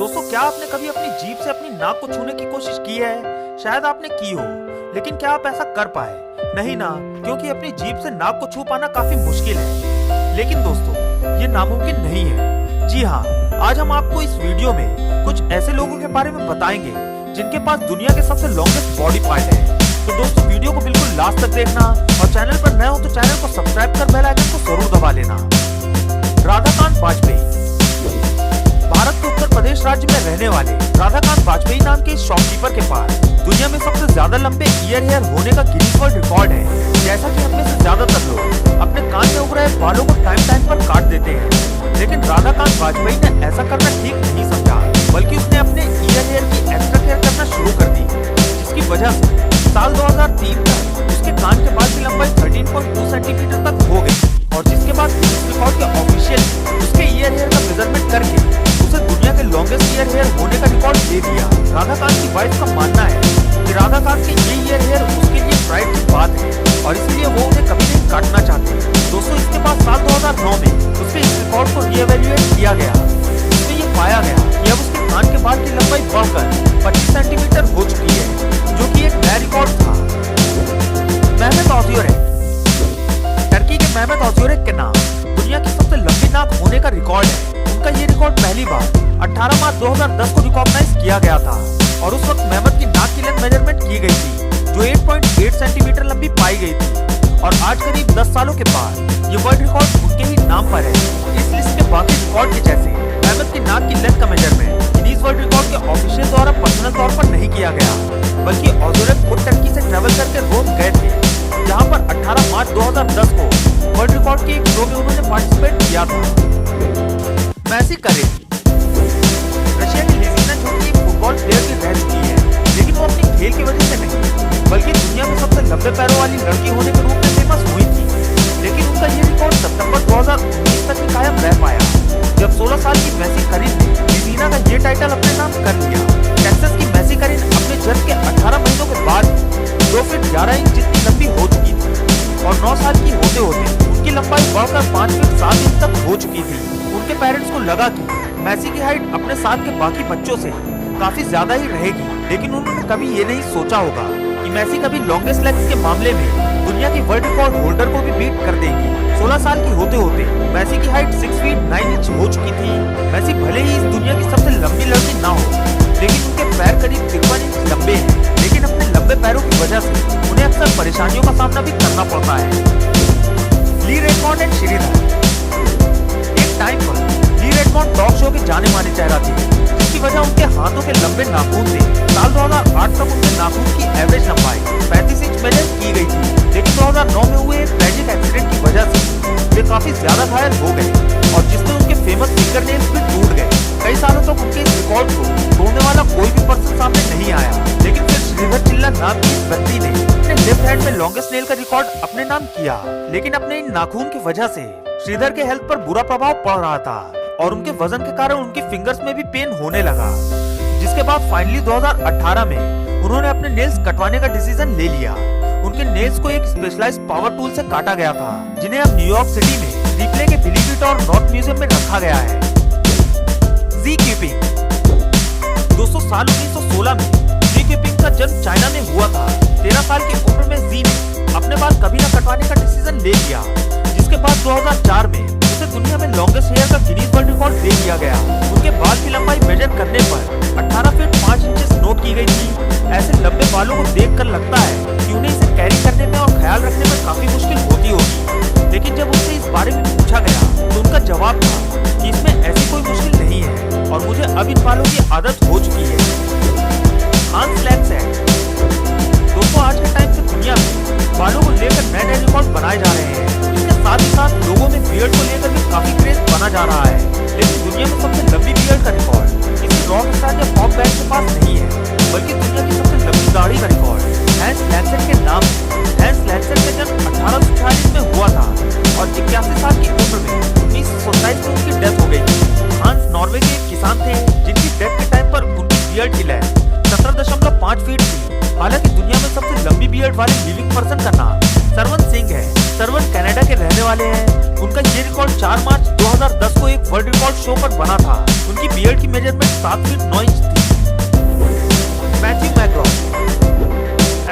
दोस्तों, क्या आपने कभी अपनी जीभ से अपनी नाक को छूने की कोशिश की है? शायद आपने की हो, लेकिन क्या आप ऐसा कर पाए? नहीं ना, क्योंकि अपनी जीभ से नाक को छू पाना काफी मुश्किल है। लेकिन दोस्तों, ये नामुमकिन नहीं है। जी हाँ, आज हम आपको इस वीडियो में कुछ ऐसे लोगों के बारे में बताएंगे जिनके पास दुनिया के सबसे लॉन्गेस्ट बॉडी पार्ट है। तो दोस्तों, वीडियो को बिल्कुल लास्ट तक देखना और चैनल पर नए हो तो चैनल को सब्सक्राइब कर बेल आइकन को जरूर दबा लेना। राधाकांत बाजपेयी। भारत के उत्तर प्रदेश राज्य में रहने वाले राधाकांत बाजपेयी नाम के शॉपकीपर के पास दुनिया में सबसे ज्यादा लंबे ईयर हेयर होने का गिनीज वर्ल्ड रिकॉर्ड है। जैसा कि हम में से ज्यादातर लोग अपने कान में उग रहे बालों को टाइम पर काट देते हैं, लेकिन राधाकांत बाजपेयी ने ऐसा करना ठीक नहीं समझा, बल्कि उसने अपने ईयर हेयर की एक्स्ट्रा केयर करना शुरू कर दी, जिसकी वजह से साल 2003 तक उसके कान के बाल की लंबाई 13.2 सेंटीमीटर तक हो गई, और जिसके बाद गिनीज रिकॉर्ड के ऑफिशियल उसके ईयर हेयर का मेजरमेंट करके उसे दुनिया के लॉन्गेस्ट ईयर हेयर होने का रिकॉर्ड दे दिया। राधाकांत की वाइफ का मानना है कि राधाकांत के ये ईयर हेयर उसके लिए प्राइड की बात है और इसलिए वो उन्हें कभी नहीं काटना चाहते। दोस्तों, इसके बाद साल 2009 में उसके इस रिकॉर्ड को रीएवैल्यूएट किया गया, जिसमें ये पाया गया कि अब उसके कान के बाल की लंबाई बढ़कर 25 सेंटीमीटर हो चुकी है, जो कि एक नया रिकॉर्ड था। मेहमेत ओज़ियोरेक। टर्की के मेहमेत ओज़ियोरेक के नाम दुनिया की सबसे लंबी नाक होने का रिकॉर्ड है। उनका ये रिकॉर्ड पहली बार 18 मार्च 2010 को रिकॉग्नाइज किया गया था और उस वक्त मेहमेत की नाक की लेंथ मेजरमेंट की गई थी, जो 8.8 सेंटीमीटर लंबी पाई गई थी। और आज करीब 10 सालों के बाद ये वर्ल्ड रिकॉर्ड उनके ही नाम पर है। इस लिस्ट के बाकी रिकॉर्ड के जैसे मेहमेत की नाक की लेंथ का मेजरमेंट गिनीज वर्ल्ड रिकॉर्ड के ऑफिशियल द्वारा पर्सनल तौर पर नहीं किया गया, बल्कि ओज़ियोरेक खुद टर्की से ट्रैवल करके रोम गए थे, जहाँ पर 18 मार्च 2010 को वर्ल्ड रिकॉर्ड के एक शो में उन्होंने पार्टिसिपेट किया था। मैसी करेन। रशिया की लिज़िना छोटी एक फुटबॉल प्लेयर भी रह चुकी है, लेकिन वो अपनी खेल की वजह से नहीं, बल्कि दुनिया में सबसे लंबे पैरों वाली लड़की होने के रूप में फेमस हुई थी। लेकिन उनका ये रिकॉर्ड सितंबर 2019 तक ही कायम रह पाया, जब 16 साल की मैसी करेन ने लिज़िना का ये टाइटल अपने नाम कर लिया। टेक्सास की मैसी करेन अपने जन्म के 18 महीनों के बाद 2 फीट 11 इंच जितनी लंबी हो चुकी थी और 9 साल की होते होते उनकी लंबाई बढ़कर 5 फीट 7 इंच तक हो चुकी थी। उनके पेरेंट्स को लगा कि मैसी की हाइट अपने साथ के बाकी बच्चों से काफी ज्यादा ही रहेगी, लेकिन उन्होंने कभी ये नहीं सोचा होगा कि मैसी कभी लॉन्गेस्ट लेग्स के मामले में दुनिया की वर्ल्ड रिकॉर्ड होल्डर को भी बीट कर देगी। 16 साल की होते होते मैसी की हाइट 6 फीट 9 इंच हो चुकी थी। मैसी भले ही इस दुनिया की सबसे लंबी लड़की ना हो, लेकिन उनके पैर करीब 53 इंच लंबे हैं, लेकिन अपने लंबे पैरों की वजह से उन्हें अक्सर परेशानियों का सामना भी करना पड़ता है। ली रेडमॉन्ड एंड श्रीधर। एक टाइम पर ली रेडमॉन्ड टॉक शो के जाने माने चेहरा थे, जिसकी वजह उनके हाथों के लंबे नाखून थे। साल 2008 तक उनके नाखून की एवरेज लंबाई 35 इंच मेजर की गई थी, लेकिन 2009 में हुए एक ट्रेजिक एक्सीडेंट की वजह से वे काफी ज्यादा घायल हो गए और जिससे उनके फेमस फिंगर नेल्स भी टूट गए। कई सालों तक उनके इस रिकॉर्ड को तोड़ने वाला कोई भी पर्सन सामने नहीं आया, लेकिन फिर श्रीधर चिल्ला नाम की इस व्यक्ति ने अपने लेफ्ट हैंड में लॉन्गेस्ट नेल का रिकॉर्ड अपने नाम किया। लेकिन अपने इन नाखून की वजह से श्रीधर के हेल्थ पर बुरा प्रभाव पड़ रहा था और उनके वजन के कारण उनकी फिंगर्स में भी पेन होने लगा, जिसके बाद फाइनली 2018 में उन्होंने अपने नेल्स कटवाने का डिसीजन ले लिया। उनके नेल्स को एक स्पेशलाइज्ड पावर टूल से काटा गया था, जिन्हें अब न्यूयॉर्क सिटी में रिप्ले के बिलीव इट और नॉट म्यूजियम में रखा गया है। जी कीपिंग। दोस्तों, साल 1916 में जी कीपिंग का जन्म चाइना में हुआ था। 13 साल की उम्र में जी ने अपने बाल कभी न कटवाने का डिसीजन ले लिया, जिसके बाद 2004 में उसे दुनिया में लॉन्गेस्ट हेयर का गिनीज वर्ल्ड रिकॉर्ड दे दिया गया। उनके बाल की लंबाई मेजर करने पर 18 फीट 5 इंचेस नोट की गई थी। ऐसे लंबे बालों को देखकर लगता है कि उन्हें इसे कैरी करने में और ख्याल रखने में काफी मुश्किल होती होगी, लेकिन जब उनसे इस बारे में पूछा गया तो उनका जवाब था कि इसमें ऐसी कोई मुश्किल नहीं है और मुझे अब इन बालों की आदत हो चुकी है। हांस लैंडसेट। दोस्तों, आज के टाइम से दुनिया में बालों को लेकर नए नए रिकॉर्ड बनाए जा रहे हैं। इसके साथ ही साथ लोगों में बियर्ड को लेकर भी काफी क्रेज बना जा रहा है, लेकिन दुनिया में सबसे लंबी बियर्ड का रिकॉर्ड किसी रॉक स्टार या पॉप बैंड के पास नहीं है, बल्कि दुनिया की सबसे लंबी दाढ़ी का रिकॉर्ड हैंस लैंडसेट के नाम है। हैंस लैंडसेट का जन्म 1846 में हुआ था और 81 साल की उम्र में 1927 में उनकी डेथ हो गई थी। हांस नॉर्वे के एक किसान थे, जिनकी डेथ के टाइम पर उनकी बियर्ड की लेंथ 17.5 फीट थी। हालांकि दुनिया में सबसे लंबी बियर्ड वाले लिविंग पर्सन का नाम सरवन सिंह है। सरवन कनाडा के रहने वाले हैं। उनका ये रिकॉर्ड 4 मार्च 2010 को एक वर्ल्ड रिकॉर्ड शो पर बना था। उनकी बियर्ड की मेजरमेंट 7 फीट 9 इंच थी। मैथ्यू मैकग्रॉय।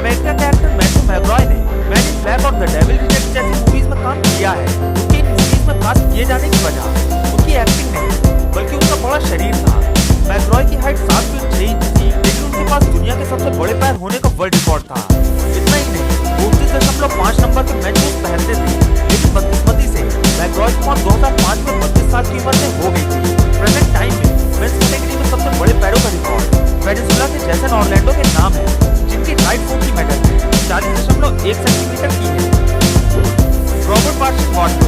अमेरिका के एक्टर मैथ्यू मैकग्रॉय ने मैन इन ब्लैक और द डेविल रिजेक्ट्स जैसी मूवीज में काम किया है। उनके इन मूवीज में कास्ट किए जाने की वजह उनकी एक्टिंग नहीं बल्कि उनका बड़ा शरीर था। मैकग्रॉय की हाइट 7 फीट 6 इंच थी, लेकिन उनके पास दुनिया के सबसे बड़े पैर होने का वर्ल्ड रिकॉर्ड था। इतना ही नहीं, 32.5 नंबर के मेन शूज पहनते थे, लेकिन बदकिस्मती से मैकग्रॉय की मौत 2005 में 32 साल की उम्र में हो गई थी। प्रेजेंट टाइम में मेंस कैटेगरी में सबसे बड़े पैरों का रिकॉर्ड वेनेजुएला के जैसन ऑर्लैंडो के नाम है, जिनकी राइट फुट की मेडल 40.1 सेंटीमीटर की है। Robert Pershing Wadlow.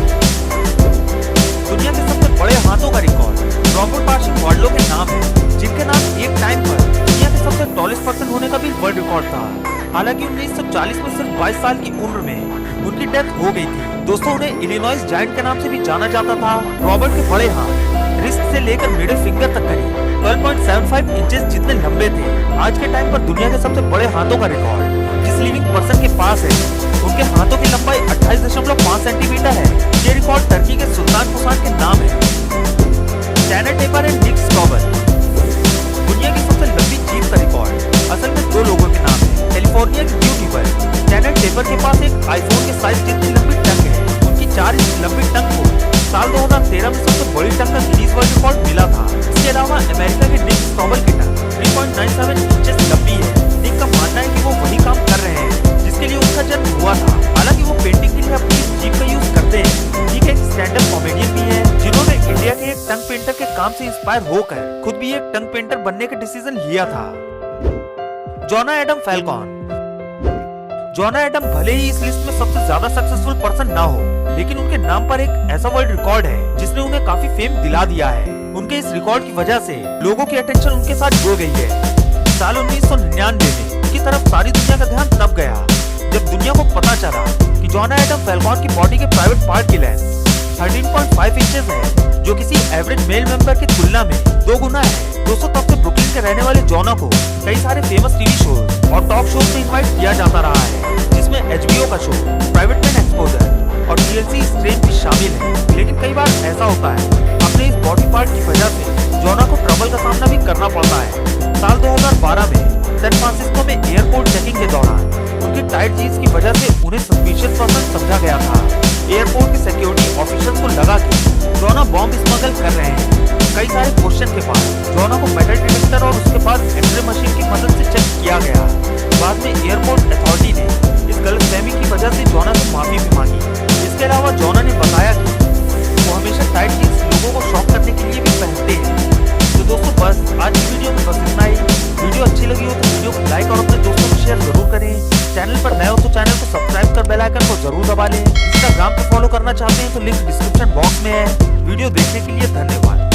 दुनिया के सबसे बड़े हाथों का रिकॉर्ड रॉबर्ट पार्शिंग वार्डलो के नाम है, जिनके नाम एक टाइम पर दुनिया के सबसे टॉलेस्ट पर्सन होने का भी वर्ल्ड रिकॉर्ड था। हालांकि 1940 में सिर्फ 22 साल की उम्र में उनकी डेथ हो गई थी। दोस्तों, उन्हें इलिनॉइस जायंट के नाम से भी जाना जाता था। रॉबर्ट के बड़े हाथ रिस्ट से लेकर मिडिल फिंगर तक करीब 12.75 इंचेस जितने लंबे थे। आज के टाइम पर दुनिया के सबसे बड़े हाथों का रिकॉर्ड जिस लिविंग पर्सन के पास है, उनके हाथों की लंबाई 28.5 सेंटीमीटर है। ये रिकॉर्ड टर्की के सुल्तान हुसैन के नाम है। टैनर टेपर एंड निक स्टॉबर। दुनिया की सबसे लंबी जीप का रिकॉर्ड असल में 2 लोगों के नाम है। कैलिफोर्निया के ड्यूटी पर टैनर टेपर के पास एक आईफोन के साइज जितनी लंबी टंग है। उनकी 4 इंच लंबी टंग को साल 2013 में सबसे बड़ी टंग का गिनीज वर्ल्ड रिकॉर्ड मिला था। इसके अलावा अमेरिका के निक स्टॉबर की टंग 3.97 इंचेस लंबी है। निक का मानना है कि वो वही काम कर रहे हैं जिसके लिए उनका जन्म हुआ था। हालांकि वो पेंटिंग के लिए अपनी जीप का यूज करते हैं। निक एक स्टैंड अप कॉमेडियन भी है, जिन्होंने इंडिया के एक टंग पेंटर के काम से इंस्पायर होकर खुद भी एक टंग पेंटर बनने का डिसीजन लिया था। जोना एडम फैल्कॉन। जोना एडम भले ही इस लिस्ट में सबसे ज्यादा सक्सेसफुल पर्सन ना हो, लेकिन उनके नाम पर एक ऐसा वर्ल्ड रिकॉर्ड है जिसने उन्हें काफी फेम दिला दिया है। उनके इस रिकॉर्ड की वजह से लोगों की अटेंशन उनके साथ जुड़ गई है। साल 1999 में उनकी तरफ सारी दुनिया का ध्यान तब गया जब दुनिया को पता चला कि जोना एडम फैल्कॉन की बॉडी के प्राइवेट पार्ट की लेंथ 13.5 इंचेस है, जो किसी एवरेज मेल मेंबर की तुलना में 2 गुना है। दोस्तों, तब से ब्रुकलिन के रहने वाले जोना को कई सारे फेमस टीवी शोज और टॉक शोज में इनवाइट किया जाता रहा है, जिसमें HBO का शो प्राइवेट मैन एक्सपोजर और TLC स्ट्रेन भी शामिल है। लेकिन कई बार ऐसा होता है, अपने इस बॉडी पार्ट की वजह से जोना को ट्रबल का सामना भी करना पड़ता है। साल 2012 में सैन फ्रांसिस्को में एयरपोर्ट चेकिंग के दौरान उनकी टाइट जीन्स की वजह से उन्हें सस्पिशियस पर्सन समझा गया था। एयरपोर्ट के सिक्योरिटी ऑफिसर्स को लगा कि जोना बॉम्ब स्मगल कर रहे हैं। कई सारे क्वेश्चन के बाद जोना को मेटल डिटेक्टर और उसके बाद एक्सरे मशीन की मदद से चेक किया गया। बाद में एयरपोर्ट अथॉरिटी ने इस गलतफहमी की वजह से जोना से माफी भी मांगी। इसके अलावा जोना ने बताया कि वो हमेशा टाइट जीन्स लोगों को शॉक करने के लिए भी पहनते हैं। तो दोस्तों, बस आज की वीडियो में बस इतना ही। वीडियो अच्छी लगी हो तो वीडियो को लाइक और अपने दोस्तों को शेयर जरूर करें। चैनल पर नए हो तो चैनल को सब्सक्राइब कर बेल आइकन को जरूर दबा लें। इंस्टाग्राम पे फॉलो करना चाहते हैं तो लिंक डिस्क्रिप्शन बॉक्स में है। वीडियो देखने के लिए धन्यवाद।